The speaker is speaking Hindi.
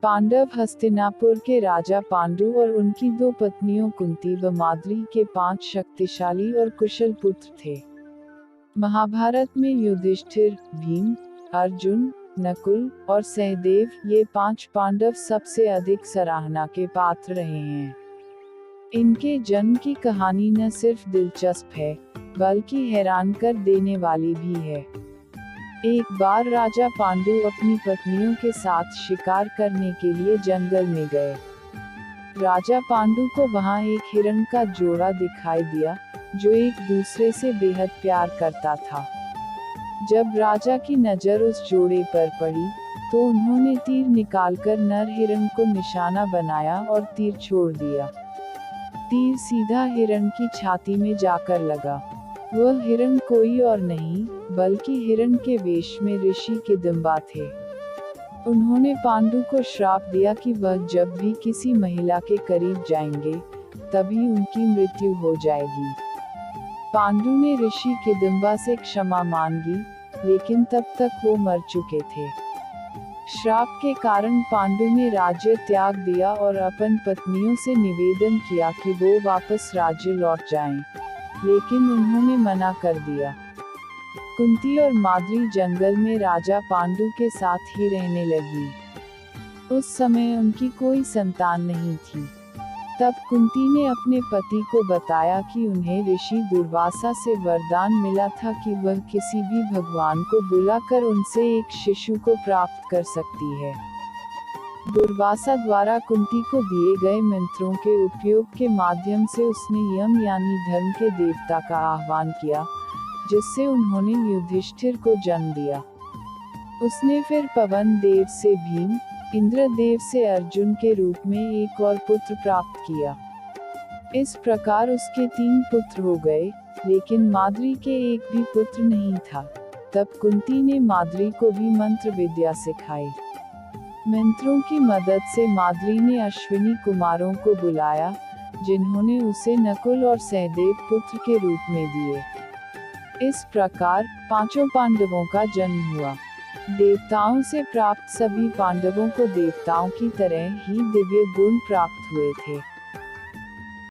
पांडव हस्तिनापुर के राजा पांडु और उनकी दो पत्नियों कुंती व माद्री के 5 शक्तिशाली और कुशल पुत्र थे। महाभारत में युधिष्ठिर, भीम, अर्जुन, नकुल और सहदेव ये 5 पांडव सबसे अधिक सराहना के पात्र रहे हैं। इनके जन्म की कहानी न सिर्फ दिलचस्प है, बल्कि हैरान कर देने वाली भी है। एक बार राजा पांडु अपनी पत्नियों के साथ शिकार करने के लिए जंगल में गए। राजा पांडु को वहां एक हिरण का जोड़ा दिखाई दिया, जो एक दूसरे से बेहद प्यार करता था। जब राजा की नजर उस जोड़े पर पड़ी, तो उन्होंने तीर निकालकर नर हिरण को निशाना बनाया और तीर छोड़ दिया। तीर सीधा हिरण की छाती में जाकर लगा। वह हिरण कोई और नहीं, बल्कि हिरण के वेश में ऋषि किदंबा थे। उन्होंने पांडु को श्राप दिया कि वह जब भी किसी महिला के करीब जाएंगे, तभी उनकी मृत्यु हो जाएगी। पांडु ने ऋषि किदंबा से क्षमा मांगी, लेकिन तब तक वो मर चुके थे। श्राप के कारण पांडु ने राज्य त्याग दिया और अपन पत्नियों से निवेदन किया कि वो वापस राज्य लौट जाएं, लेकिन उन्होंने मना कर दिया। कुंती और माद्री जंगल में राजा पांडु के साथ ही रहने लगी। उस समय उनकी कोई संतान नहीं थी। तब कुंती ने अपने पति को बताया कि उन्हें ऋषि दुर्वासा से वरदान मिला था कि वह किसी भी भगवान को बुलाकर उनसे एक शिशु को प्राप्त कर सकती है। दुर्वासा द्वारा कुंती को दिए गए मंत्रों के उपयोग के माध्यम से उसने यम यानी धर्म के देवता का आह्वान किया, जिससे उन्होंने युधिष्ठिर को जन्म दिया। उसने फिर पवन देव से भीम, इंद्रदेव से अर्जुन के रूप में एक और पुत्र प्राप्त किया। इस प्रकार उसके 3 पुत्र हो गए, लेकिन माद्री के एक भी पुत्र नहीं था। तब कुंती ने माद्री को भी मंत्र विद्या सिखाई। मंत्रों की मदद से माद्री ने अश्विनी कुमारों को बुलाया, जिन्होंने उसे नकुल और सहदेव पुत्र के रूप में दिए। इस प्रकार 5 पांडवों का जन्म हुआ। देवताओं से प्राप्त सभी पांडवों को देवताओं की तरह ही दिव्य गुण प्राप्त हुए थे।